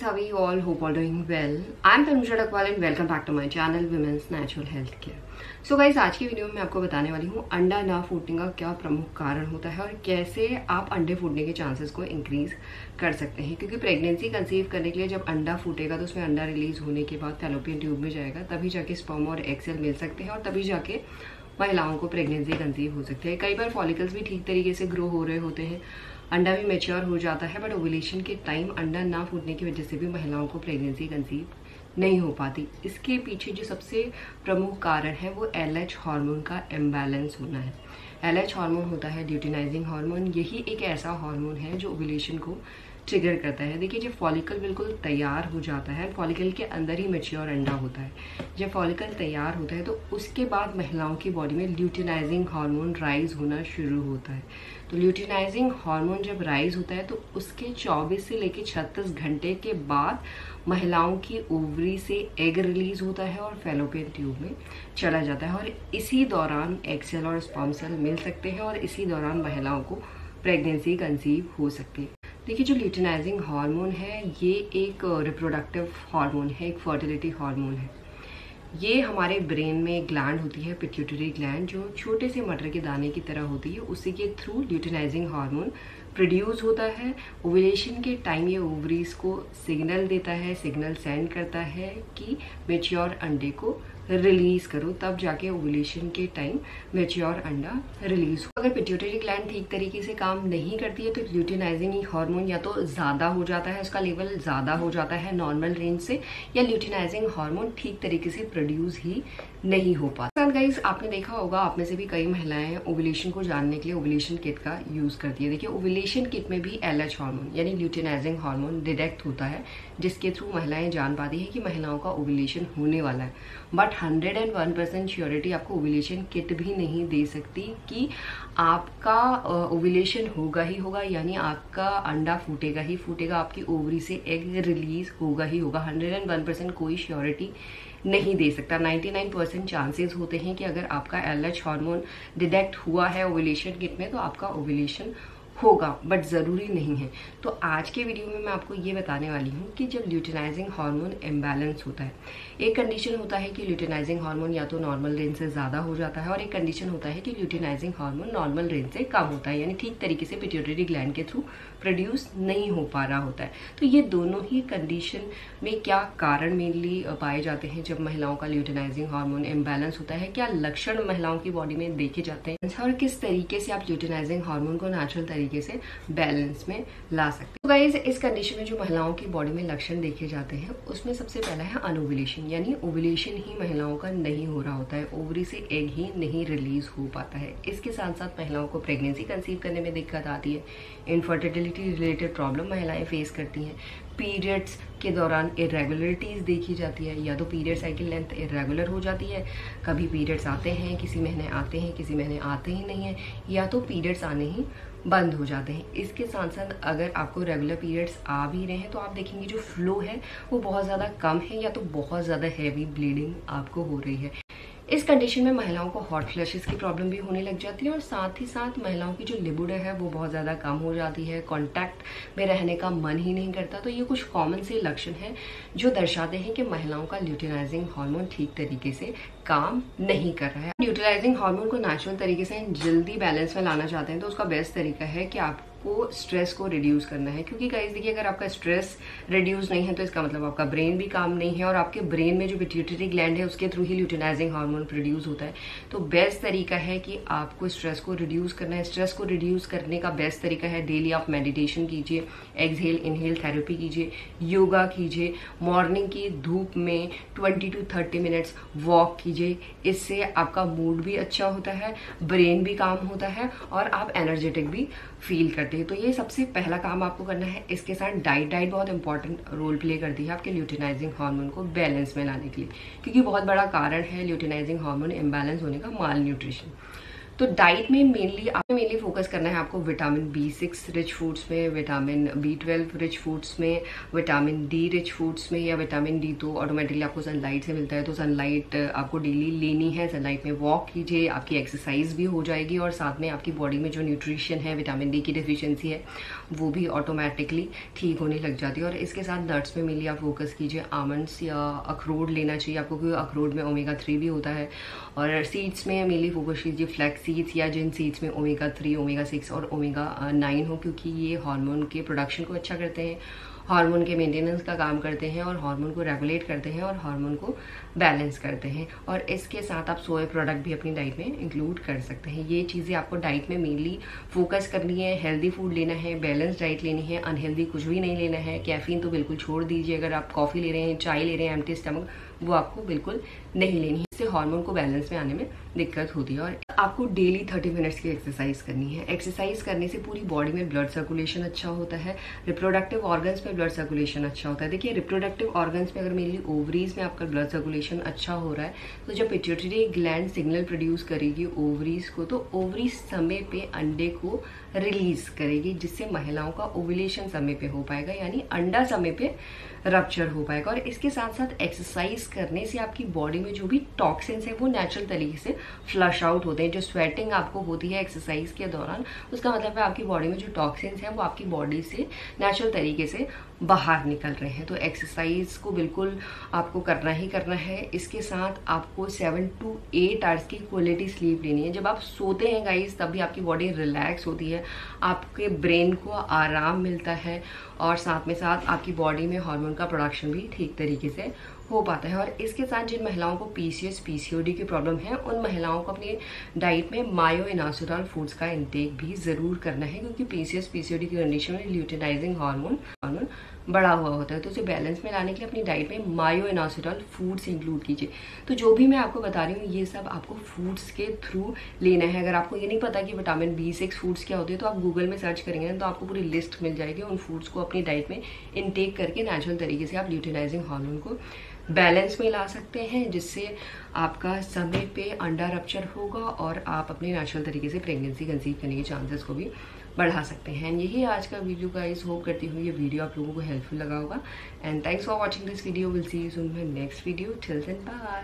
How are you all? Hope all doing well. I'm Tanuja Dakwal and welcome back to my channel Women's Natural Health Care. So guys, आज की video में मैं आपको बताने वाली हूँ अंडा ना फूटने का क्या प्रमुख कारण होता है और कैसे आप अंडे फूटने के चांसेस को इंक्रीज कर सकते हैं। क्योंकि प्रेगनेंसी कंसीव करने के लिए जब अंडा फूटेगा तो उसमें अंडा रिलीज होने के बाद फैलोपियन ट्यूब में जाएगा, तभी जाके स्पर्म और एग सेल मिल सकते हैं और तभी जाके महिलाओं को प्रेगनेंसी कंसीव हो सकती है। कई बार फॉलिकल्स भी ठीक तरीके से ग्रो हो रहे होते हैं, अंडा भी मैच्योर हो जाता है, बट ओव्यूलेशन के टाइम अंडा ना फूटने की वजह से भी महिलाओं को प्रेगनेंसी कंसीव नहीं हो पाती। इसके पीछे जो सबसे प्रमुख कारण है वो LH हार्मोन का इम्बैलेंस होना है। LH हार्मोन होता है ल्यूटिनाइजिंग हार्मोन। यही एक ऐसा हार्मोन है जो ओव्यूलेशन को ट्रिगर करता है। देखिए, जब फॉलिकल बिल्कुल तैयार हो जाता है, फॉलिकल के अंदर ही मैच्योर अंडा होता है, जब फॉलिकल तैयार होता है तो उसके बाद महिलाओं की बॉडी में ल्यूटिनाइजिंग हार्मोन राइज होना शुरू होता है। तो ल्यूटिनाइजिंग हार्मोन जब राइज होता है तो उसके 24 से लेकर 36 घंटे के बाद महिलाओं की ओवरी से एग रिलीज होता है और फैलोपियन ट्यूब में चला जाता है और इसी दौरान एग सेल और स्पर्म सेल मिल सकते हैं और इसी दौरान महिलाओं को प्रेगनेंसी कंसीव हो सकती है। देखिए, जो ल्यूटिनाइजिंग हार्मोन है ये एक रिप्रोडक्टिव हार्मोन है, एक फर्टिलिटी हार्मोन है। ये हमारे ब्रेन में ग्लैंड होती है, पिट्यूटरी ग्लैंड, जो छोटे से मटर के दाने की तरह होती है। उसी के थ्रू ल्यूटिनाइजिंग हार्मोन प्रोड्यूस होता है। ओव्यूलेशन के टाइम ये ओवरीज को सिग्नल देता है, सिग्नल सेंड करता है कि मैच्योर अंडे को रिलीज करो, तब जाके ओव्यूलेशन के टाइम मैच्योर अंडा रिलीज हो। अगर पिट्यूटरी ग्लैंड ठीक तरीके से काम नहीं करती है तो ल्यूटिनाइजिंग हार्मोन या तो ज्यादा हो जाता है, उसका लेवल ज्यादा हो जाता है नॉर्मल रेंज से, या ल्यूटिनाइजिंग हार्मोन ठीक तरीके से प्रोड्यूस ही नहीं हो पाता। गाइस, आपने देखा होगा, आप में से भी कई महिलाएं ओव्यूलेशन को जानने के लिए ओव्यूलेशन किट का यूज करती है। देखिए, ओव्यूलेशन किट में भी LH हार्मोन यानी ल्यूटिनाइजिंग हार्मोन डिटेक्ट होता है, जिसके थ्रू महिलाएं जान पाती है कि महिलाओं का ओव्यूलेशन होने वाला है। बट 101% श्योरिटी आपको ओव्यूलेशन किट भी नहीं दे सकती कि आपका ओव्यूलेशन होगा ही होगा, यानी आपका अंडा फूटेगा ही फूटेगा, आपकी ओवरी से एग रिलीज होगा ही होगा। 101% कोई श्योरिटी नहीं दे सकता। 99% चांसेस होते हैं कि अगर आपका LH हार्मोन डिटेक्ट हुआ है ओव्यूलेशन किट में तो आपका ओव्यूलेशन होगा, बट ज़रूरी नहीं है। तो आज के वीडियो में मैं आपको ये बताने वाली हूँ कि जब ल्यूटिनाइजिंग हार्मोन इम्बैलेंस होता है, एक कंडीशन होता है कि ल्यूटिनाइजिंग हार्मोन या तो नॉर्मल रेंज से ज़्यादा हो जाता है और एक कंडीशन होता है कि ल्यूटिनाइजिंग हार्मोन नॉर्मल रेंज से कम होता है, यानी ठीक तरीके से पिट्यूटरी ग्लैंड के थ्रू प्रोड्यूस नहीं हो पा रहा होता है। तो ये दोनों ही कंडीशन में क्या कारण मेनली पाए जाते हैं जब महिलाओं का ल्यूटिनाइजिंग हार्मोन इम्बैलेंस होता है, क्या लक्षण महिलाओं की बॉडी में देखे जाते हैं और किस तरीके से आप ल्यूटिनाइजिंग हार्मोन को नेचुरल तरीके से बैलेंस में ला सकते हैं। तो गाइस, इस कंडीशन में जो महिलाओं की बॉडी में लक्षण देखे जाते हैं उसमें सबसे पहला है अनओव्यूलेशन, यानी ओव्यूलेशन ही महिलाओं का नहीं हो रहा होता है, ओवरी से एग ही नहीं रिलीज हो पाता है। इसके साथ साथ महिलाओं को प्रेगनेंसी कंसीव करने में दिक्कत आती है, इनफर्टिलिटी रिलेटेड प्रॉब्लम महिलाएं फेस करती हैं, पीरियड्स के दौरान इरेगुलरिटीज देखी जाती है, या तो पीरियड साइकिल लेंथ इरेगुलर हो जाती है, कभी पीरियड्स आते हैं, किसी महीने आते हैं, किसी महीने आते ही नहीं है, या तो पीरियड्स आने ही बंद हो जाते हैं। इसके साथ साथ अगर आपको रेगुलर पीरियड्स आ भी रहे हैं तो आप देखेंगे जो फ्लो है वो बहुत ज़्यादा कम है या तो बहुत ज़्यादा हैवी ब्लीडिंग आपको हो रही है। इस कंडीशन में महिलाओं को हॉट फ्लैशेस की प्रॉब्लम भी होने लग जाती है और साथ ही साथ महिलाओं की जो लिबिडो है वो बहुत ज़्यादा कम हो जाती है, कांटेक्ट में रहने का मन ही नहीं करता। तो ये कुछ कॉमन से लक्षण हैं जो दर्शाते हैं कि महिलाओं का ल्यूटिनाइजिंग हार्मोन ठीक तरीके से काम नहीं कर रहा है। ल्यूटिनाइजिंग हार्मोन को नेचुरल तरीके से जल्दी बैलेंस में लाना चाहते हैं तो उसका बेस्ट तरीका है कि आपको स्ट्रेस को रिड्यूस करना है। क्योंकि गाइस देखिए, अगर आपका स्ट्रेस रिड्यूस नहीं है तो इसका मतलब आपका ब्रेन भी काम नहीं है और आपके ब्रेन में जो पिट्यूटरी ग्लैंड है उसके थ्रू ही ल्यूटिनाइजिंग हार्मोन प्रोड्यूस होता है। तो बेस्ट तरीका है कि आपको स्ट्रेस को रिड्यूस करना है। स्ट्रेस को रिड्यूस करने का बेस्ट तरीका है डेली आप मेडिटेशन कीजिए, एक्सहेल इनहेल थेरेपी कीजिए, योगा कीजिए, मॉर्निंग की धूप में 20 to 30 मिनट्स वॉक कीजिए। इससे आपका मूड भी अच्छा होता है, ब्रेन भी काम होता है और आप एनर्जेटिक भी फील करते हैं। तो ये सबसे पहला काम आपको करना है। इसके साथ डाइट बहुत इंपॉर्टेंट रोल प्ले करती है आपके ल्यूटिनाइजिंग हार्मोन को बैलेंस में लाने के लिए, क्योंकि बहुत बड़ा कारण है ल्यूटिनाइजिंग हार्मोन इम्बैलेंस होने का माल न्यूट्रिशन। तो डाइट में मेनली फोकस करना है आपको विटामिन B6 रिच फूड्स में, विटामिन B12 रिच फूड्स में, विटामिन D रिच फूड्स में, या विटामिन D तो ऑटोमेटिकली आपको सनलाइट से मिलता है, तो सनलाइट आपको डेली लेनी है। सनलाइट में वॉक कीजिए, आपकी एक्सरसाइज भी हो जाएगी और साथ में आपकी बॉडी में जो न्यूट्रिशन है, विटामिन D की डिफिशियंसी है, वो भी ऑटोमेटिकली ठीक होने लग जाती है। और इसके साथ नट्स में मेनली आप फोकस कीजिए, आमंड्स या अखरोट लेना चाहिए आपको, क्योंकि अखरोट में ओमेगा 3 भी होता है। और सीड्स में मेनली फोकस कीजिए फ्लैक्स सीड्स, या जिन सीड्स में ओमेगा 3, ओमेगा 6 और ओमेगा 9 हो, क्योंकि ये हार्मोन के प्रोडक्शन को अच्छा करते हैं, हार्मोन के मेंटेनेंस का काम करते हैं और हार्मोन को रेगुलेट करते हैं और हार्मोन को बैलेंस करते हैं। और इसके साथ आप सोया प्रोडक्ट भी अपनी डाइट में इंक्लूड कर सकते हैं। ये चीज़ें आपको डाइट में मेनली फोकस करनी है। हेल्दी फूड लेना है, बैलेंस डाइट लेनी है, अनहेल्दी कुछ भी नहीं लेना है। कैफीन तो बिल्कुल छोड़ दीजिए। अगर आप कॉफ़ी ले रहे हैं, चाय ले रहे हैं एम्प्टी स्टमक, वो आपको बिल्कुल नहीं लेनी है। इससे हार्मोन को बैलेंस में आने में दिक्कत होती है। और आपको डेली 30 मिनट्स की एक्सरसाइज करनी है। एक्सरसाइज करने से पूरी बॉडी में ब्लड सर्कुलेशन अच्छा होता है, रिप्रोडक्टिव ऑर्गन्स में ब्लड सर्कुलेशन अच्छा होता है। देखिए, रिप्रोडक्टिव ऑर्गन्स में अगर मेनली ओवरीज में आपका ब्लड सर्कुलेशन अच्छा हो रहा है, तो जब पिट्यूटरी ग्लैंड सिग्नल प्रोड्यूस करेगी ओवरीज को, तो ओवरीज समय पे अंडे को रिलीज करेगी, जिससे महिलाओं का ओव्यूलेशन समय पे हो पाएगा, यानी अंडा समय पे रप्चर हो पाएगा। और इसके साथ साथ एक्सरसाइज करने से आपकी बॉडी में जो भी टॉक्सिन्स है वो नेचुरल तरीके से फ्लश आउट होते हैं। जो स्वेटिंग आपको होती है एक्सरसाइज के दौरान, उसका मतलब है आपकी बॉडी में जो टॉक्सिन्स हैं वो आपकी बॉडी से नेचुरल तरीके से बाहर निकल रहे हैं। तो एक्सरसाइज को बिल्कुल आपको करना ही करना है। इसके साथ आपको 7 to 8 आवर्स की क्वालिटी स्लीप लेनी है। जब आप सोते हैं गाइस, तब भी आपकी बॉडी रिलैक्स होती है, आपके ब्रेन को आराम मिलता है और साथ में साथ आपकी बॉडी में हार्मोन का प्रोडक्शन भी ठीक तरीके से हो पाता है। और इसके साथ जिन महिलाओं को PCOS PCOD की प्रॉब्लम है, उन महिलाओं को अपनी डाइट में मायो इनोसिटॉल फूड्स का इंटेक भी जरूर करना है, क्योंकि PCOS PCOD की कंडीशन में ल्यूटेनाइजिंग हार्मोन बढ़ा हुआ होता है। तो उसे बैलेंस में लाने के लिए अपनी डाइट में मायो इनोसिटॉल फूड्स इंक्लूड कीजिए। तो जो भी मैं आपको बता रही हूँ, ये सब आपको फूड्स के थ्रू लेना है। अगर आपको ये नहीं पता कि विटामिन B6 फूड्स क्या होते हैं, तो आप गूगल में सर्च करेंगे तो आपको पूरी लिस्ट मिल जाएगी। उन फूड्स को अपनी डाइट में इनटेक करके नेचुरल तरीके से आप ल्यूटेनाइजिंग हार्मोन को बैलेंस में ला सकते हैं, जिससे आपका समय पे अंडा रप्चर होगा और आप अपने नेचुरल तरीके से प्रेगनेंसी कंसीव करने के चांसेस को भी बढ़ा सकते हैं। यही आज का वीडियो गाइस, होप करती हूँ ये वीडियो आप लोगों को हेल्पफुल लगा होगा। And thanks for watching this video. Will see you soon my next video. Till then bye.